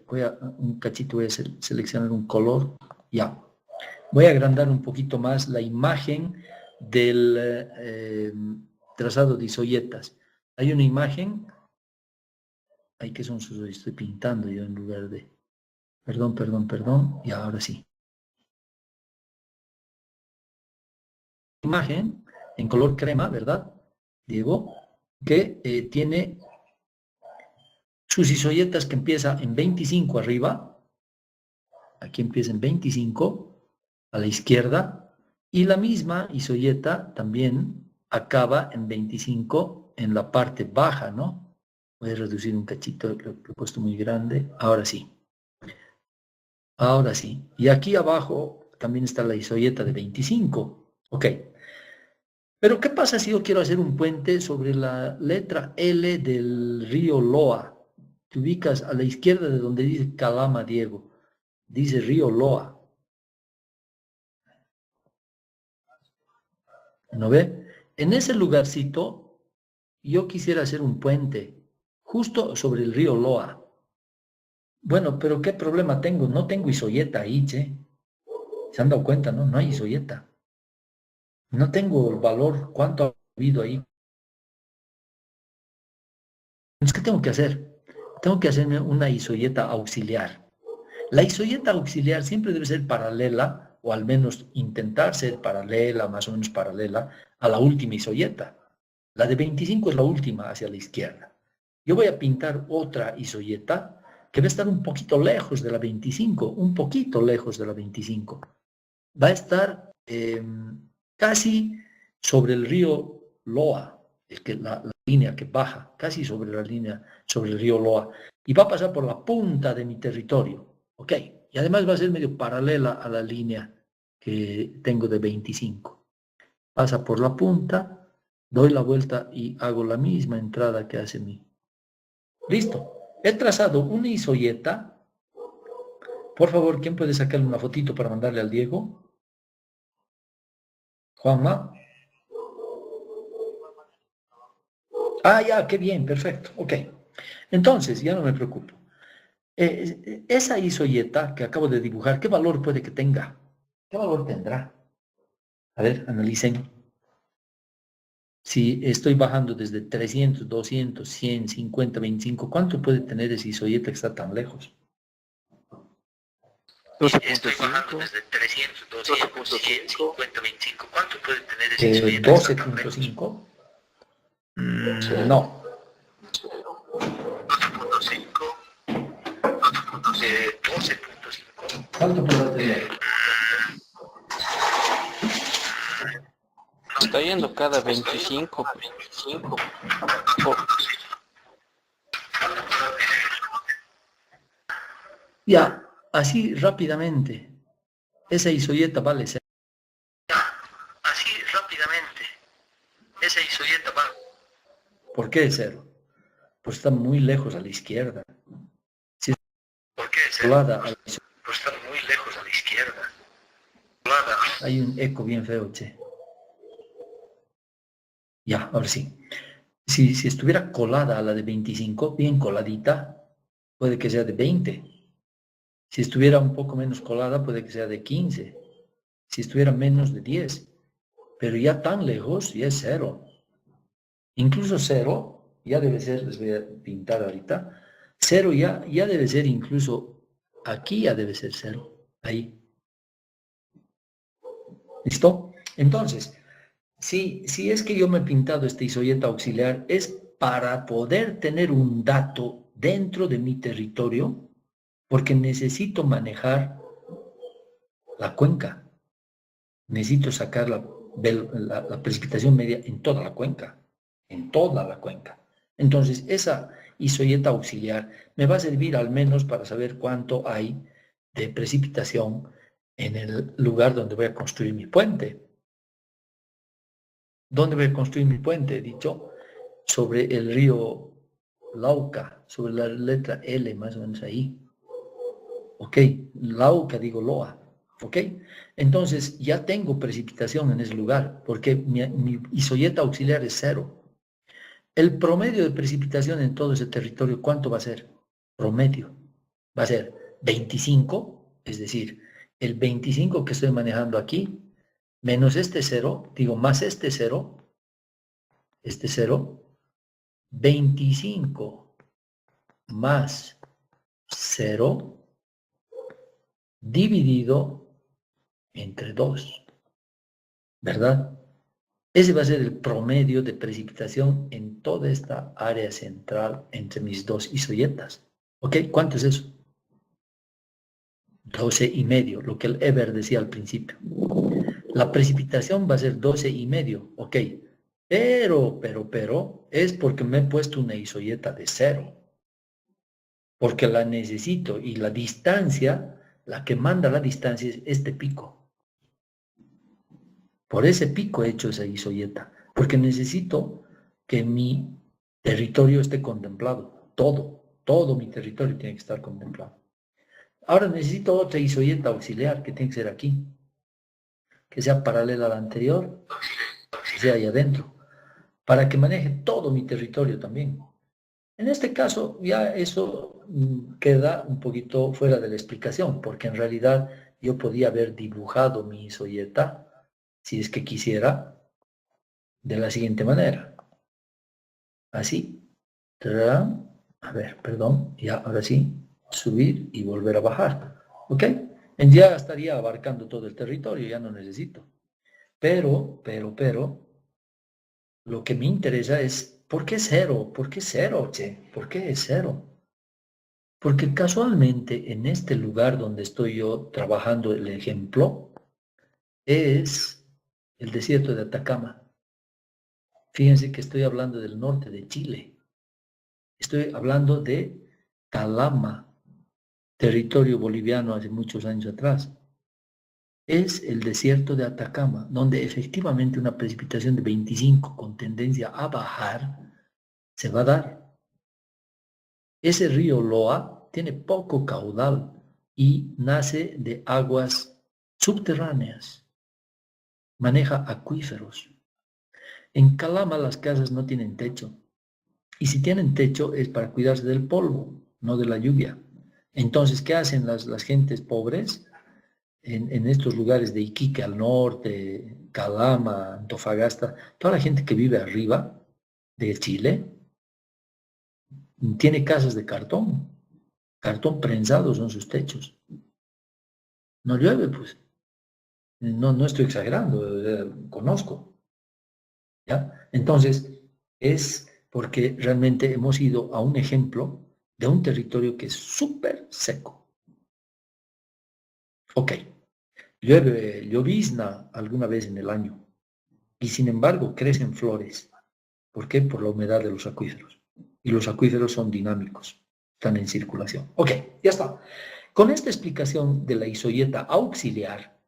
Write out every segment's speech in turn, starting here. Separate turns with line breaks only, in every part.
Voy a un cachito, voy a seleccionar un color. Ya. Voy a agrandar un poquito más la imagen del trazado de isoyetas. Hay una imagen. Ay, ¿qué son sus? Estoy pintando yo en lugar de... Perdón. Y ahora sí. Imagen en color crema, ¿verdad, Diego? Que tiene sus isoyetas que empieza en 25 arriba. Aquí empieza en 25 a la izquierda. Y la misma isoyeta también acaba en 25 en la parte baja, ¿no? Voy a reducir un cachito, lo he puesto muy grande. Ahora sí. Ahora sí. Y aquí abajo también está la isoyeta de 25. Ok. Pero ¿qué pasa si yo quiero hacer un puente sobre la letra L del río Loa? Te ubicas a la izquierda de donde dice Calama, Diego. Dice río Loa. ¿No ve? En ese lugarcito yo quisiera hacer un puente justo sobre el río Loa. Bueno, pero ¿qué problema tengo? No tengo isoyeta ahí, che. ¿Se han dado cuenta, no? No hay isoyeta. No tengo el valor, cuánto ha habido ahí. Entonces, ¿qué tengo que hacer? Tengo que hacerme una isoyeta auxiliar. La isoyeta auxiliar siempre debe ser paralela, o al menos intentar ser paralela, más o menos paralela, a la última isoyeta. La de 25 es la última hacia la izquierda. Yo voy a pintar otra isoyeta que va a estar un poquito lejos de la 25, un poquito lejos de la 25. Va a estar casi sobre el río Loa, la línea que baja, casi sobre la línea, sobre el río Loa, y va a pasar por la punta de mi territorio, ¿ok? Y además va a ser medio paralela a la línea que tengo de 25. Pasa por la punta, doy la vuelta y hago la misma entrada que hace mi. Listo. He trazado una isoyeta. Por favor, ¿quién puede sacarle una fotito para mandarle al Diego? Juanma. Ah, ya, qué bien, perfecto. Ok. Entonces, ya no me preocupo. Esa isoyeta que acabo de dibujar, ¿qué valor puede que tenga? ¿Qué valor tendrá? A ver, analicen. Si estoy bajando desde 300, 200, 100, 50, 25, ¿cuánto puede tener esa isoyeta que está tan lejos?
Estoy bajando
12.5.
desde 300, 200, 100, 50, 25. ¿Cuánto puede tener esa isoyeta?
12.5. No.
12.5. 12.5.
¿Cuánto puede tener?
Está yendo cada 25, pues.
25.
Ya, así rápidamente. Esa isoyeta vale 0.
Así rápidamente. Esa isoyeta va.
¿Por qué 0? Pues está muy lejos a la izquierda. Si es
¿Por qué?
colada a la izquierda,
Pues está muy lejos a la izquierda.
hay un eco bien feo, che. Ya, ahora sí. Si estuviera colada a la de 25, bien coladita, puede que sea de 20. Si estuviera un poco menos colada, puede que sea de 15. Si estuviera menos de 10. Pero ya tan lejos, ya es 0. Incluso 0, ya debe ser, les voy a pintar ahorita, 0 ya debe ser incluso, aquí ya debe ser 0. Ahí. ¿Listo? Entonces, si es que yo me he pintado esta isoyeta auxiliar, es para poder tener un dato dentro de mi territorio, porque necesito manejar la cuenca. Necesito sacar la precipitación media en toda la cuenca. En toda la cuenca. Entonces, esa isoyeta auxiliar me va a servir al menos para saber cuánto hay de precipitación en el lugar donde voy a construir mi puente. ¿Dónde voy a construir mi puente? He dicho, sobre el río Lauca, sobre la letra L, más o menos ahí. ¿Ok? Lauca, digo Loa. ¿Ok? Entonces, ya tengo precipitación en ese lugar, porque mi isoyeta auxiliar es 0. El promedio de precipitación en todo ese territorio, ¿cuánto va a ser? Promedio. va a ser 25, es decir, el 25 que estoy manejando aquí, menos este 0, digo, más este 0, 25 más 0 dividido entre 2, ¿verdad? Ese va a ser el promedio de precipitación en toda esta área central entre mis dos isoyetas. ¿Ok? ¿Cuánto es eso? 12,5, lo que el Eber decía al principio. La precipitación va a ser 12,5, ok. Pero, es porque me he puesto una isoyeta de 0. Porque la necesito y la distancia, la que manda la distancia es este pico. Por ese pico he hecho esa isoyeta. Porque necesito que mi territorio esté contemplado. Todo mi territorio tiene que estar contemplado. Ahora necesito otra isoyeta auxiliar que tiene que ser aquí. Que sea paralela a la anterior, que sea ahí adentro. Para que maneje todo mi territorio también. En este caso, ya eso queda un poquito fuera de la explicación, porque en realidad yo podía haber dibujado mi isoyeta, si es que quisiera, de la siguiente manera. Así. A ver, perdón, ya ahora sí, subir y volver a bajar. ¿Ok? Ya estaría abarcando todo el territorio, ya no necesito. Pero, lo que me interesa es, ¿por qué 0? ¿Por qué 0, che? ¿Por qué es 0? Porque casualmente en este lugar donde estoy yo trabajando el ejemplo es el desierto de Atacama. Fíjense que estoy hablando del norte de Chile. Estoy hablando de Calama, territorio boliviano hace muchos años atrás. Es el desierto de Atacama, donde efectivamente una precipitación de 25 con tendencia a bajar se va a dar. Ese río Loa tiene poco caudal y nace de aguas subterráneas. Maneja acuíferos. En Calama las casas no tienen techo. Y si tienen techo es para cuidarse del polvo, no de la lluvia. Entonces, ¿qué hacen las gentes pobres en estos lugares de Iquique al norte, Calama, Antofagasta? Toda la gente que vive arriba de Chile tiene casas de cartón prensado son sus techos. No llueve, pues. No estoy exagerando, conozco. ¿Ya? Entonces, es porque realmente hemos ido a un ejemplo de un territorio que es súper seco. Ok, llovizna alguna vez en el año y sin embargo crecen flores. ¿Por qué? Por la humedad de los acuíferos. Y los acuíferos son dinámicos, están en circulación. Ok, ya está. Con esta explicación de la isoyeta auxiliar,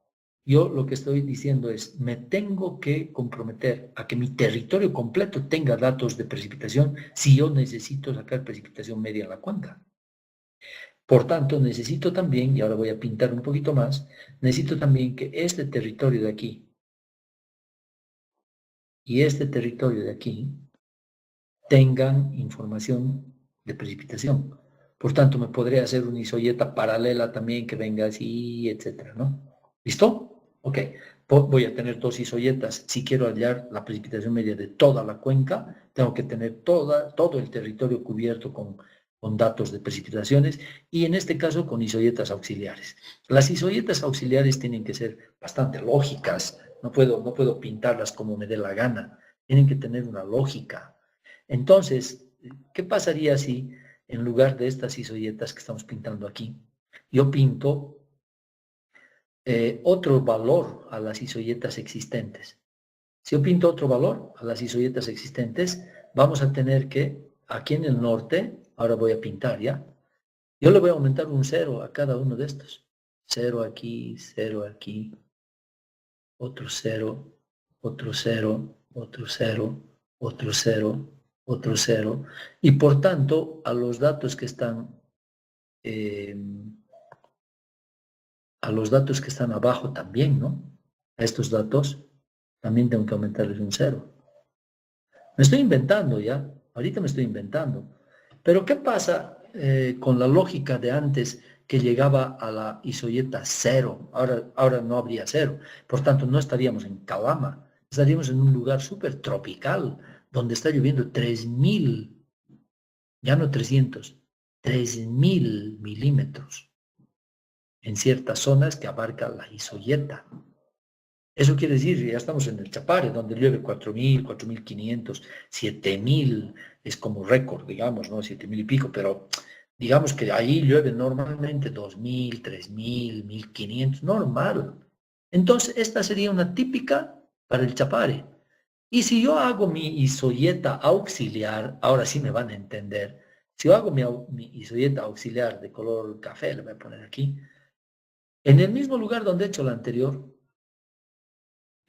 yo lo que estoy diciendo es, me tengo que comprometer a que mi territorio completo tenga datos de precipitación si yo necesito sacar precipitación media en la cuenca. Por tanto, necesito también, y ahora voy a pintar un poquito más, necesito también que este territorio de aquí y este territorio de aquí tengan información de precipitación. Por tanto, me podré hacer una isoyeta paralela también que venga así, etcétera, ¿no? ¿Listo? Ok. Voy a tener dos isoyetas. Si quiero hallar la precipitación media de toda la cuenca, tengo que tener todo el territorio cubierto con datos de precipitaciones y en este caso con isoyetas auxiliares. Las isoyetas auxiliares tienen que ser bastante lógicas. No puedo pintarlas como me dé la gana. Tienen que tener una lógica. Entonces, ¿qué pasaría si en lugar de estas isoyetas que estamos pintando aquí, yo pinto otro valor a las isoyetas existentes? Si yo pinto otro valor a las isoyetas existentes, vamos a tener que, aquí en el norte, ahora voy a pintar ya, yo le voy a aumentar un 0 a cada uno de estos. 0 aquí, 0 aquí, otro 0, otro 0, otro 0, otro 0, otro 0. Y por tanto, a los datos que están abajo también, ¿no? A estos datos también tengo que aumentarles un 0. Me estoy inventando ya, ahorita me estoy inventando. Pero ¿qué pasa con la lógica de antes que llegaba a la isoyeta cero, ahora no habría cero, por tanto no estaríamos en Calama, estaríamos en un lugar súper tropical, donde está lloviendo 3.000, ya no 300, 3.000 milímetros en ciertas zonas que abarca la isoyeta. Eso quiere decir que ya estamos en el Chapare, donde llueve 4.000, 4.500, 7.000, es como récord, digamos, ¿no? 7.000 y pico, pero digamos que ahí llueve normalmente 2.000, 3.000, 1.500, normal. Entonces, esta sería una típica para el Chapare. Y si yo hago mi isoyeta auxiliar, ahora sí me van a entender, si yo hago mi isoyeta auxiliar de color café, le voy a poner aquí, en el mismo lugar donde he hecho la anterior,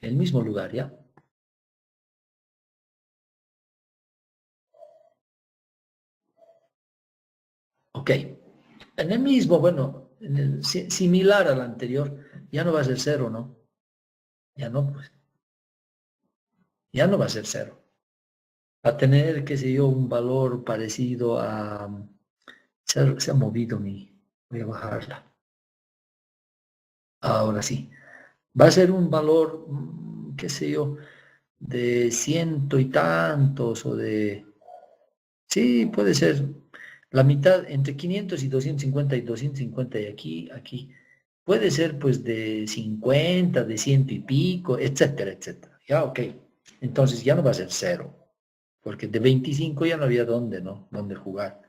el mismo lugar, ¿ya? Ok. En el mismo, bueno, similar al anterior, ya no va a ser cero, ¿no? Ya no, pues. Ya no va a ser cero. Va a tener, qué sé yo, un valor parecido a... Se ha movido mi... Voy a bajarla. Ahora sí. Va a ser un valor, qué sé yo, de ciento y tantos o de... Sí, puede ser la mitad, entre 500 y 250 y 250 y aquí. Puede ser pues de 50, de ciento y pico, etcétera, etcétera. Ya, ok. Entonces ya no va a ser cero, porque de 25 ya no había dónde, ¿no? Dónde jugar.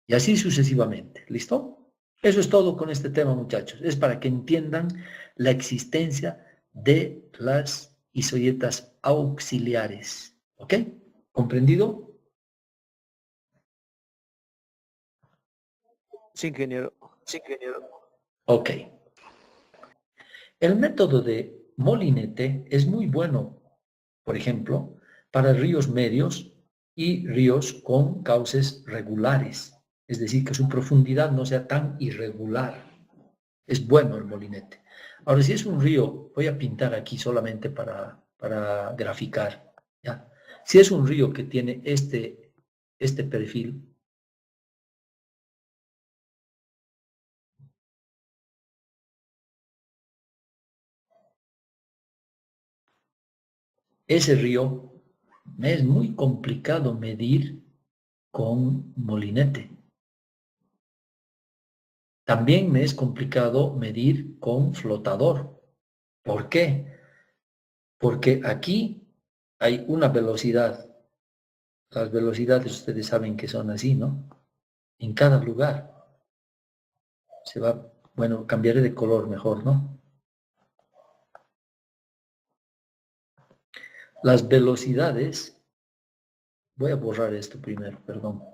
Y así sucesivamente. ¿Listo? Eso es todo con este tema, muchachos. Es para que entiendan la existencia de las isoyetas auxiliares. ¿Ok? ¿Comprendido?
Sí, ingeniero.
Ok. El método de molinete es muy bueno, por ejemplo, para ríos medios y ríos con cauces regulares. Es decir, que su profundidad no sea tan irregular. Es bueno el molinete. Ahora, si es un río, voy a pintar aquí solamente para graficar, ¿ya? Si es un río que tiene este perfil, ese río me es muy complicado medir con molinete. También me es complicado medir con flotador. ¿Por qué? Porque aquí hay una velocidad. Las velocidades ustedes saben que son así, ¿no? En cada lugar. Se va, bueno, cambiaré de color mejor, ¿no? Las velocidades, voy a borrar esto primero, perdón.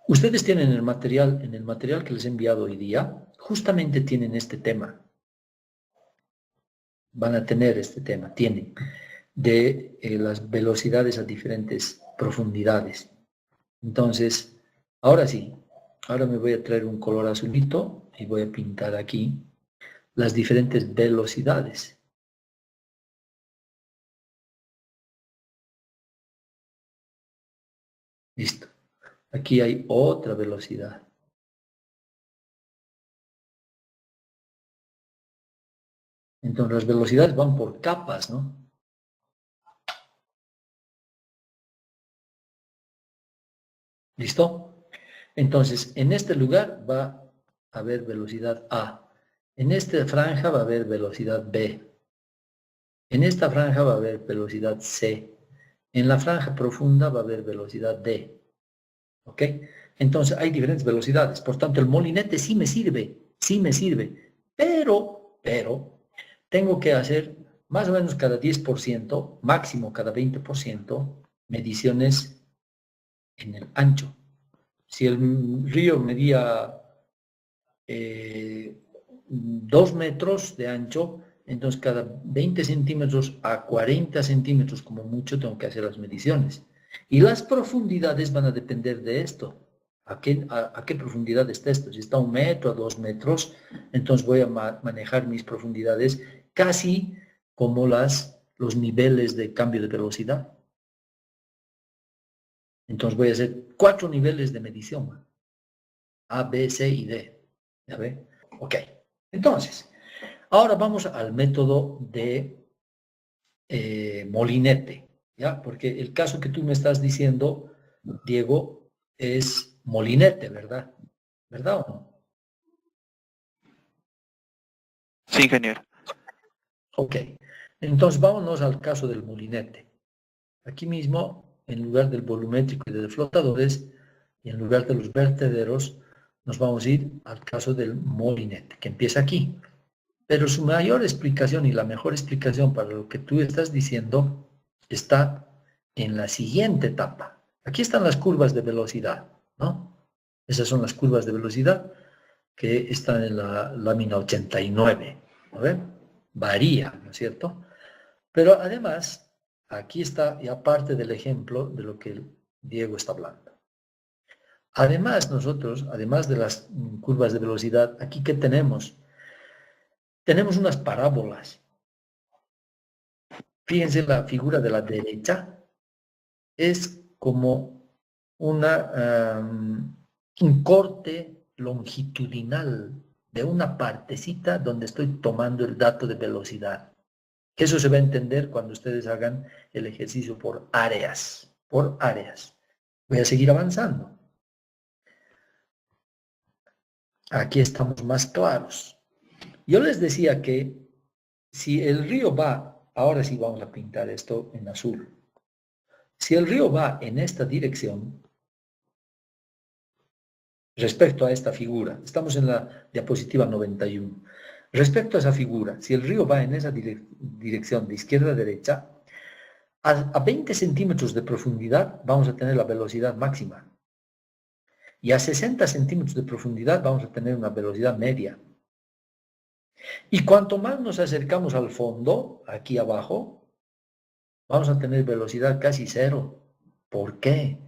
Ustedes tienen en el material que les he enviado hoy día, justamente tienen este tema. Van a tener este tema, tienen, de las velocidades a diferentes profundidades. Entonces, ahora sí, ahora me voy a traer un color azulito y voy a pintar aquí las diferentes velocidades. Listo. Aquí hay otra velocidad. Entonces las velocidades van por capas, ¿no? ¿Listo? Entonces, en este lugar va a haber velocidad A. En esta franja va a haber velocidad B. En esta franja va a haber velocidad C. En la franja profunda va a haber velocidad D. ¿Ok? Entonces hay diferentes velocidades. Por tanto, el molinete sí me sirve. Pero, tengo que hacer más o menos cada 10%, máximo cada 20%, mediciones en el ancho. Si el río medía 2 metros de ancho, entonces cada 20 centímetros a 40 centímetros como mucho tengo que hacer las mediciones. Y las profundidades van a depender de esto. ¿A qué profundidad está esto? Si está a 1 metro, a 2 metros, entonces voy a manejar mis profundidades casi como los niveles de cambio de velocidad. Entonces voy a hacer 4 niveles de medición. A, B, C y D. ¿Ya ve? Ok. Entonces, ahora vamos al método de molinete. ¿Ya? Porque el caso que tú me estás diciendo, Diego, es molinete, ¿verdad? ¿Verdad o no?
Sí, ingeniero.
Ok. Entonces vámonos al caso del molinete. Aquí mismo, en lugar del volumétrico y de flotadores, y en lugar de los vertederos, nos vamos a ir al caso del molinete, que empieza aquí. Pero su mayor explicación y la mejor explicación para lo que tú estás diciendo está en la siguiente etapa. Aquí están las curvas de velocidad, ¿no? Esas son las curvas de velocidad que están en la lámina 89. ¿No ven? Varía, ¿no es cierto? Pero además, aquí está ya parte del ejemplo de lo que Diego está hablando. Además, nosotros, además de las curvas de velocidad, aquí ¿qué tenemos? Tenemos unas parábolas. Fíjense la figura de la derecha. Es como un corte longitudinal de una partecita donde estoy tomando el dato de velocidad. Eso se va a entender cuando ustedes hagan el ejercicio por áreas. Por áreas. Voy a seguir avanzando. Aquí estamos más claros. Yo les decía que si el río va, ahora sí vamos a pintar esto en azul. Si el río va en esta dirección, respecto a esta figura, estamos en la diapositiva 91, respecto a esa figura, si el río va en esa dirección de izquierda a derecha, a 20 centímetros de profundidad vamos a tener la velocidad máxima. Y a 60 centímetros de profundidad vamos a tener una velocidad media. Y cuanto más nos acercamos al fondo, aquí abajo, vamos a tener velocidad casi cero. ¿Por qué?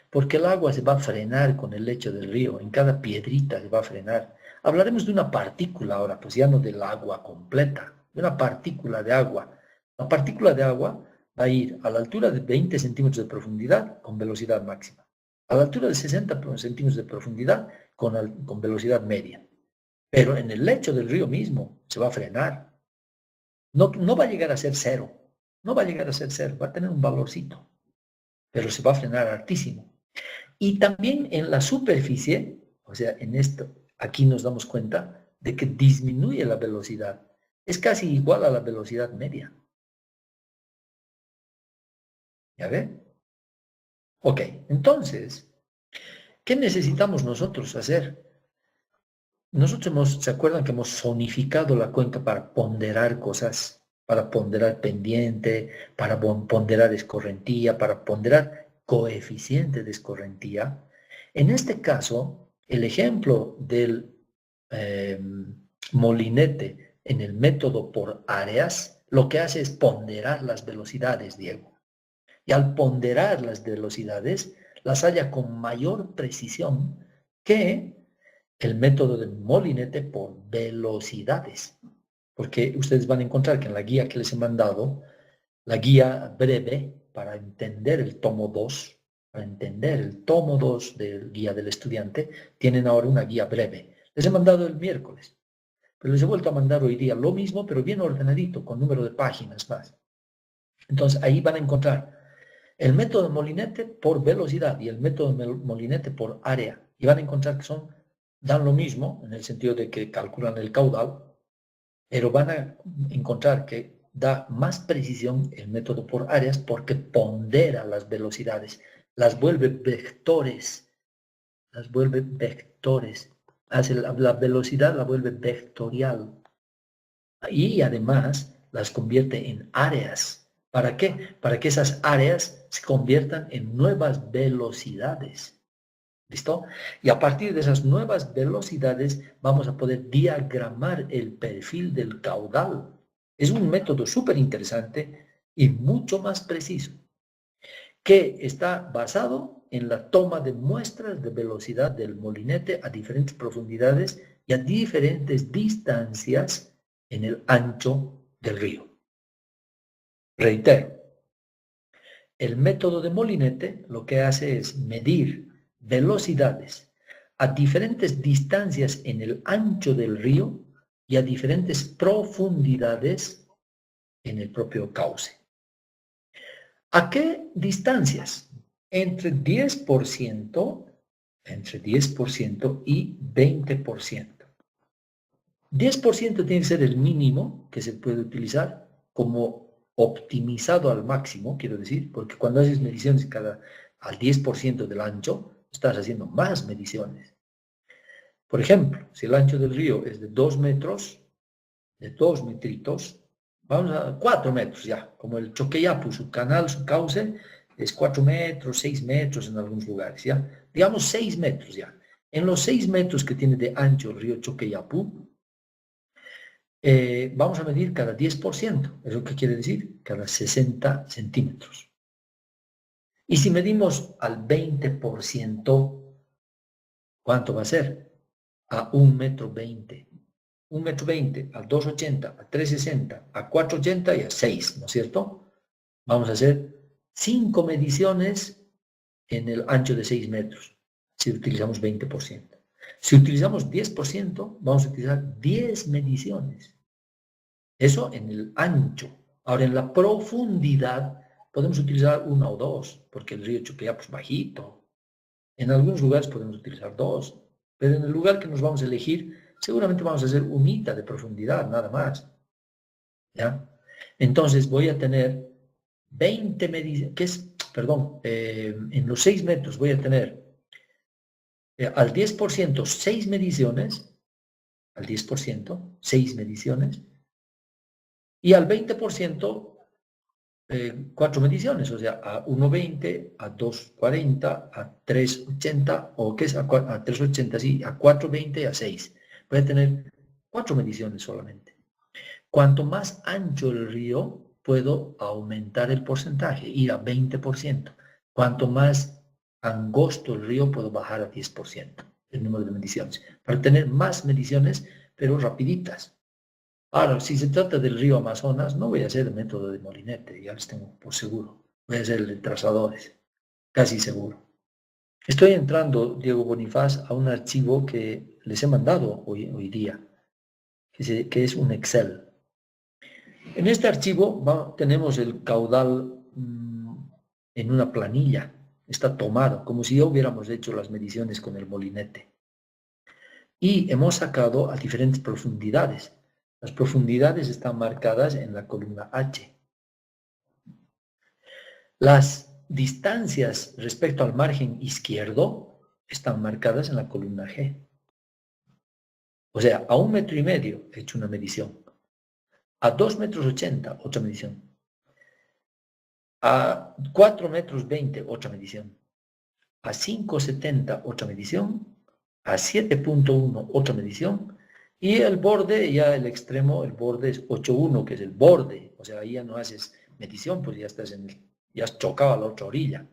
Porque el agua se va a frenar con el lecho del río, en cada piedrita se va a frenar. Hablaremos de una partícula ahora, pues ya no del agua completa, de una partícula de agua. La partícula de agua va a ir a la altura de 20 centímetros de profundidad con velocidad máxima, a la altura de 60 centímetros de profundidad con velocidad media. Pero en el lecho del río mismo se va a frenar. No va a llegar a ser cero, no va a llegar a ser cero, va a tener un valorcito, pero se va a frenar altísimo. Y también en la superficie, o sea, en esto, aquí nos damos cuenta de que disminuye la velocidad. Es casi igual a la velocidad media. ¿Ya ve? Ok, entonces, ¿qué necesitamos nosotros hacer? Nosotros ¿se acuerdan que hemos zonificado la cuenca para ponderar cosas? Para ponderar pendiente, para ponderar escorrentía, para ponderar coeficiente de escorrentía. En este caso, el ejemplo del molinete en el método por áreas, lo que hace es ponderar las velocidades, Diego. Y al ponderar las velocidades, las halla con mayor precisión que el método del molinete por velocidades. Porque ustedes van a encontrar que en la guía que les he mandado, la guía breve para entender el tomo 2, para entender el tomo 2 del guía del estudiante, tienen ahora una guía breve. Les he mandado el miércoles, pero les he vuelto a mandar hoy día lo mismo, pero bien ordenadito, con número de páginas más. Entonces ahí van a encontrar el método molinete por velocidad y el método molinete por área. Y van a encontrar que dan lo mismo, en el sentido de que calculan el caudal, pero van a encontrar que da más precisión el método por áreas porque pondera las velocidades, las vuelve vectores, hace la velocidad la vuelve vectorial y además las convierte en áreas. ¿Para qué? Para que esas áreas se conviertan en nuevas velocidades. ¿Listo? Y a partir de esas nuevas velocidades vamos a poder diagramar el perfil del caudal. Es un método súper interesante y mucho más preciso, que está basado en la toma de muestras de velocidad del molinete a diferentes profundidades y a diferentes distancias en el ancho del río. Reitero, el método de molinete lo que hace es medir velocidades a diferentes distancias en el ancho del río y a diferentes profundidades en el propio cauce. ¿A qué distancias? Entre 10% y 20%. 10% tiene que ser el mínimo que se puede utilizar como optimizado al máximo, quiero decir, porque cuando haces mediciones al 10% del ancho, estás haciendo más mediciones. Por ejemplo, si el ancho del río es de 2 metros, de 2 metritos, vamos a 4 metros ya, como el Choqueyapu, su canal, su cauce, es 4 metros, 6 metros en algunos lugares, ¿ya? Digamos 6 metros ya. En los 6 metros que tiene de ancho el río Choqueyapu, vamos a medir cada 10%. ¿Eso qué quiere decir? Cada 60 centímetros. Y si medimos al 20%, ¿cuánto va a ser? A 1,20 metro. 1,20 m, a 2,80, a 3,60, a 4,80 y a 6, ¿no es cierto? Vamos a hacer 5 mediciones en el ancho de 6 metros, si utilizamos 20%. Si utilizamos 10%, vamos a utilizar 10 mediciones. Eso en el ancho. Ahora, en la profundidad, podemos utilizar 1 o 2, porque el río Choqueyapu es bajito. En algunos lugares podemos utilizar 2, pero en el lugar que nos vamos a elegir, seguramente vamos a hacer unita de profundidad, nada más. ¿Ya? Entonces voy a tener 20 mediciones, en los 6 metros voy a tener al 10% 6 mediciones, al 10%, 6 mediciones, y al 20%, 4 mediciones, o sea, a 1,20, a 2,40, a 3,80, o qué es, a 3,80, sí, a 4,20 y a 6. Voy a tener 4 mediciones solamente. Cuanto más ancho el río, puedo aumentar el porcentaje, ir a 20%. Cuanto más angosto el río, puedo bajar a 10% el número de mediciones, para tener más mediciones, pero rapiditas. Ahora, si se trata del río Amazonas, no voy a hacer el método de molinete, ya les tengo por seguro. Voy a hacer el de trazadores, casi seguro. Estoy entrando, Diego Bonifaz, a un archivo que les he mandado hoy día, que es un Excel. En este archivo tenemos el caudal en una planilla, está tomado, como si ya hubiéramos hecho las mediciones con el molinete. Y hemos sacado a diferentes profundidades. Las profundidades están marcadas en la columna H. Las distancias respecto al margen izquierdo están marcadas en la columna G. O sea, a 1,5 metros he hecho una medición. A 2,80 metros, otra medición. A 4,20 metros, otra medición. A 5,70, otra medición. A 7,1, otra medición. Y el borde, ya el extremo, el borde es 8,1, que es el borde. O sea, ahí ya no haces medición, pues ya estás ya has chocado a la otra orilla.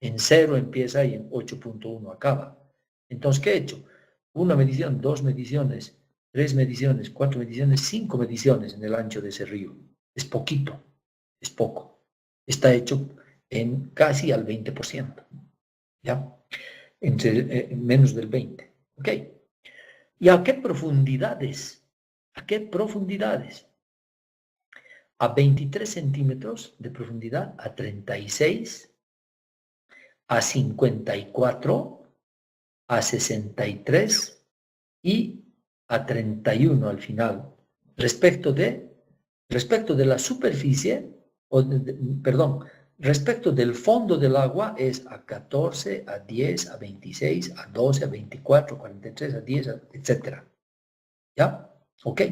En 0 empieza y en 8,1 acaba. Entonces, ¿qué he hecho? Una medición, 2 mediciones, 3 mediciones, 4 mediciones, 5 mediciones en el ancho de ese río. Es poquito, es poco. Está hecho en casi al 20%. ¿Ya? Menos del 20%. ¿Ok? ¿Y a qué profundidades? ¿A qué profundidades? A 23 centímetros de profundidad, a 36, a 54, a 63 y a 31 al final. Respecto de la superficie, respecto del fondo del agua es a 14, a 10, a 26, a 12, a 24, a 43, a 10, etc. ¿Ya? Ok.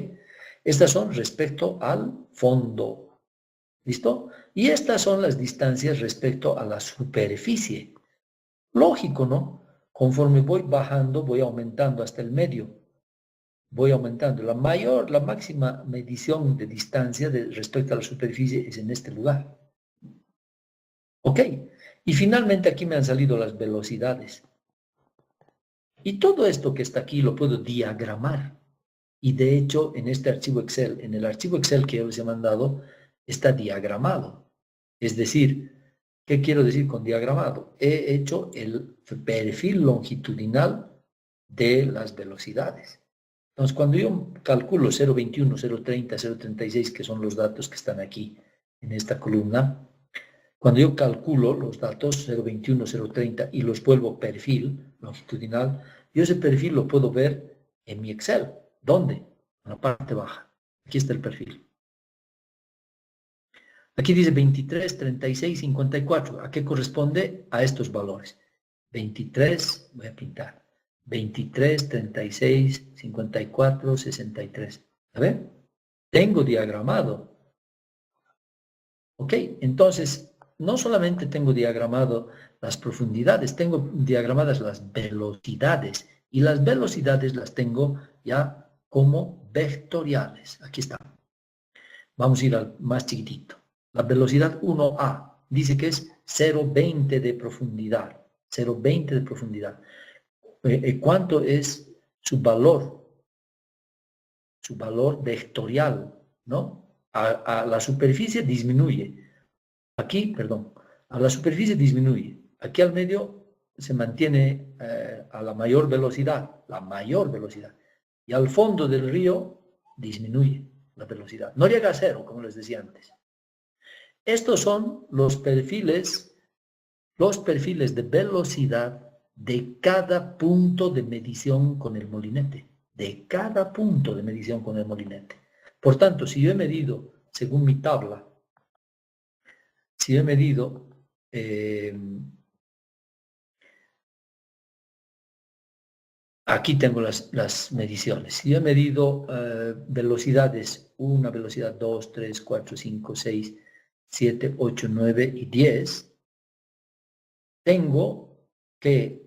Estas son respecto al fondo. ¿Listo? Y estas son las distancias respecto a la superficie. Lógico, ¿no? Conforme voy bajando, voy aumentando hasta el medio. Voy aumentando. La máxima medición de distancia respecto a la superficie es en este lugar. ¿Ok? Y finalmente aquí me han salido las velocidades. Y todo esto que está aquí lo puedo diagramar. Y de hecho, en este archivo Excel, en el archivo Excel que yo les he mandado, está diagramado. Es decir, ¿Qué quiero decir con diagramado? He hecho el perfil longitudinal de las velocidades. Entonces, cuando yo calculo 0,21, 0,30, 0,36, que son los datos que están aquí en esta columna, cuando yo calculo los datos 0,21, 0,30 y los vuelvo perfil longitudinal, yo ese perfil lo puedo ver en mi Excel. ¿Dónde? En la parte baja. Aquí está el perfil. Aquí dice 23, 36, 54. ¿A qué corresponde? A estos valores. 23, voy a pintar. 23, 36, 54, 63. ¿A ver? Tengo diagramado. ¿Ok? Entonces, no solamente tengo diagramado las profundidades, tengo diagramadas las velocidades. Y las velocidades las tengo ya como vectoriales. Aquí está. Vamos a ir al más chiquitito. La velocidad 1A dice que es 0,20 de profundidad. 0,20 de profundidad. ¿Cuánto es su valor? Su valor vectorial, ¿no? A la superficie disminuye. Aquí, perdón, a la superficie disminuye. Aquí al medio se mantiene a la mayor velocidad. Y al fondo del río disminuye la velocidad. No llega a cero, como les decía antes. Estos son los perfiles de velocidad de cada punto de medición con el molinete. De cada punto de medición con el molinete. Por tanto, si yo he medido, según mi tabla, si he medido aquí tengo las mediciones. Si yo he medido velocidades 1, velocidad 2, 3, 4, 5, 6, 7, 8, 9 y 10, tengo que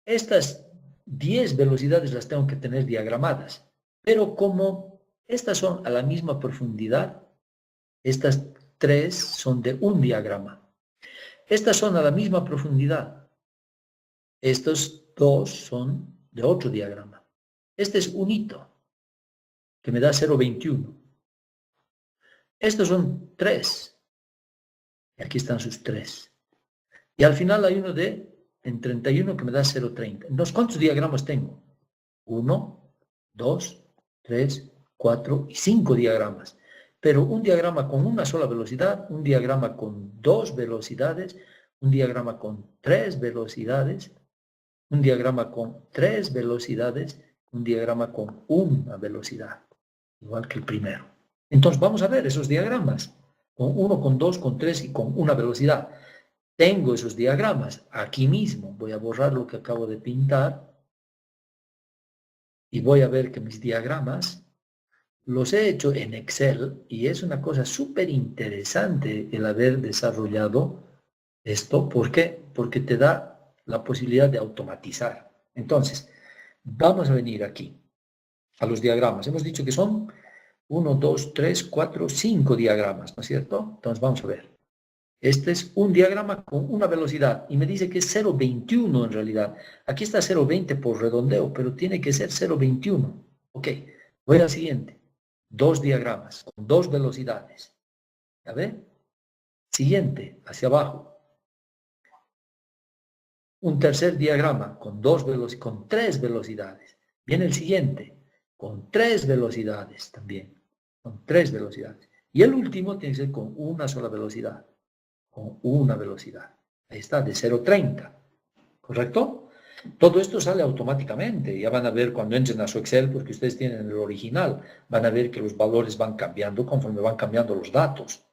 estas 10 velocidades las tengo que tener diagramadas. Pero como estas son a la misma profundidad, estas 3 son de un diagrama. Estas son a la misma profundidad. Estos 2 son de otro diagrama. Este es un hito, que me da 0,21. Estos son 3. Y aquí están sus 3. Y al final hay uno en 31 que me da 0,30. Entonces, ¿cuántos diagramas tengo? 1, 2, 3, 4 y 5 diagramas. Pero un diagrama con una sola velocidad, un diagrama con 2 velocidades, un diagrama con 3 velocidades, un diagrama con 3 velocidades, un diagrama con una velocidad, igual que el primero. Entonces vamos a ver esos diagramas, con 1, con 2, con 3 y con una velocidad. Tengo esos diagramas aquí mismo. Voy a borrar lo que acabo de pintar y voy a ver que mis diagramas los he hecho en Excel y es una cosa súper interesante el haber desarrollado esto. ¿Por qué? Porque te da la posibilidad de automatizar. Entonces, vamos a venir aquí a los diagramas. Hemos dicho que son 1, 2, 3, 4, 5 diagramas, ¿no es cierto? Entonces, vamos a ver. Este es un diagrama con una velocidad y me dice que es 0,21 en realidad. Aquí está 0,20 por redondeo, pero tiene que ser 0,21. Ok, voy al siguiente. 2 diagramas con 2 velocidades. ¿Ya ve? Siguiente, hacia abajo. Un tercer diagrama con 3 velocidades. Viene el siguiente, con 3 velocidades también. Con 3 velocidades. Y el último tiene que ser con una sola velocidad. Con una velocidad. Ahí está, de 0,30. ¿Correcto? Todo esto sale automáticamente. Ya van a ver cuando entren a su Excel, porque ustedes tienen el original, van a ver que los valores van cambiando conforme van cambiando los datos.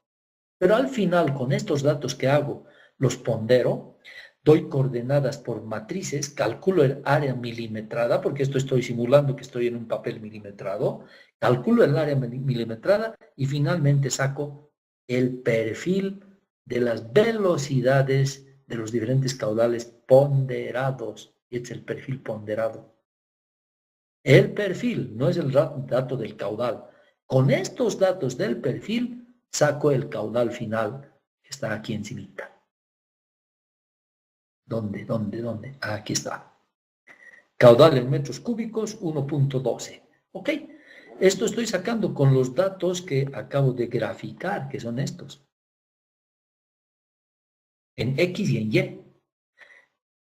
Pero al final, con estos datos que hago, los pondero, doy coordenadas por matrices, calculo el área milimetrada, porque esto estoy simulando que estoy en un papel milimetrado, calculo el área milimetrada y finalmente saco el perfil de las velocidades de los diferentes caudales ponderados. Este es el perfil ponderado. El perfil, no es el dato del caudal. Con estos datos del perfil, saco el caudal final, que está aquí encimita. ¿Dónde? Aquí está. Caudal en metros cúbicos, 1.12. ¿Ok? Esto estoy sacando con los datos que acabo de graficar, que son estos. en X y en Y.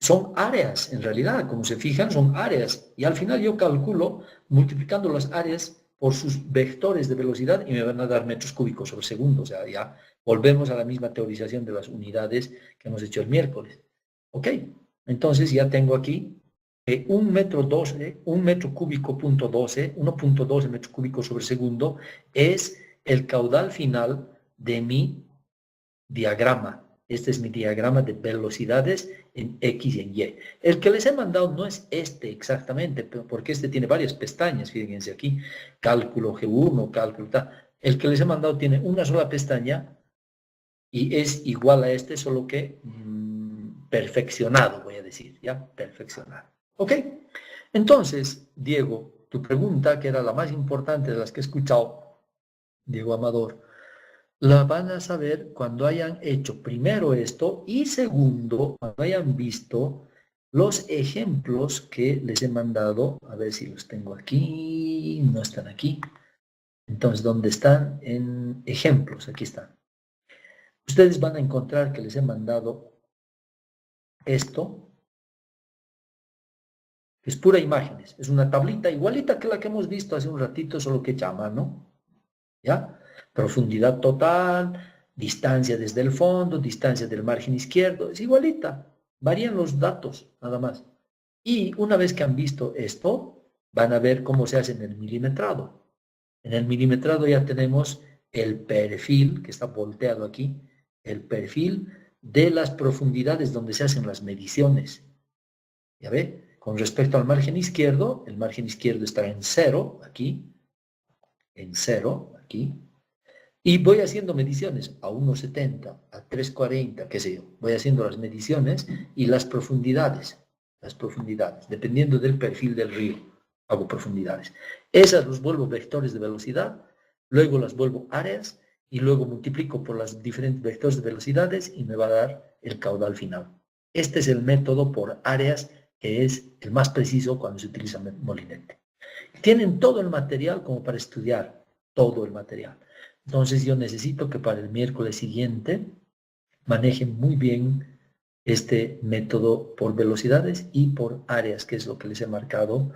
Son áreas, en realidad, como se fijan, son áreas. Y al final yo calculo multiplicando las áreas por sus vectores de velocidad y me van a dar metros cúbicos sobre segundo. O sea, ya volvemos a la misma teorización de las unidades que hemos hecho el miércoles. ¿Ok? Entonces ya tengo aquí 1 metro cúbico punto 12, 1.12 metros cúbicos sobre segundo es el caudal final de mi diagrama. Este es mi diagrama de velocidades en X y en Y. El que les he mandado no es este exactamente, porque este tiene varias pestañas, fíjense aquí, cálculo G1, cálculo tal. El que les he mandado tiene una sola pestaña y es igual a este, solo que perfeccionado, voy a decir, ¿ya? Perfeccionado. ¿Ok? Entonces, Diego, tu pregunta, que era la más importante de las que he escuchado, Diego Amador, la van a saber cuando hayan hecho primero esto y segundo, cuando hayan visto los ejemplos que les he mandado. A ver si los tengo aquí, no están aquí. Entonces, ¿dónde están? En ejemplos, aquí están. Ustedes van a encontrar que les he mandado esto, que es pura imágenes. Es una tablita igualita que la que hemos visto hace un ratito, solo que hecha a mano, ¿ya? Profundidad total, distancia desde el fondo, distancia del margen izquierdo, es igualita. Varían los datos, nada más. Y una vez que han visto esto, van a ver cómo se hace en el milimetrado. En el milimetrado ya tenemos el perfil, que está volteado aquí, el perfil de las profundidades donde se hacen las mediciones. ¿Ya ve? Con respecto al margen izquierdo, el margen izquierdo está en 0, aquí, en 0, aquí. Y voy haciendo mediciones a 1,70, a 3,40, qué sé yo. Voy haciendo las mediciones y las profundidades, dependiendo del perfil del río, hago profundidades. Esas los vuelvo vectores de velocidad, luego las vuelvo áreas y luego multiplico por las diferentes vectores de velocidades y me va a dar el caudal final. Este es el método por áreas que es el más preciso cuando se utiliza molinete. Tienen todo el material como para estudiar, todo el material. Entonces yo necesito que para el miércoles siguiente manejen muy bien este método por velocidades y por áreas, que es lo que les he marcado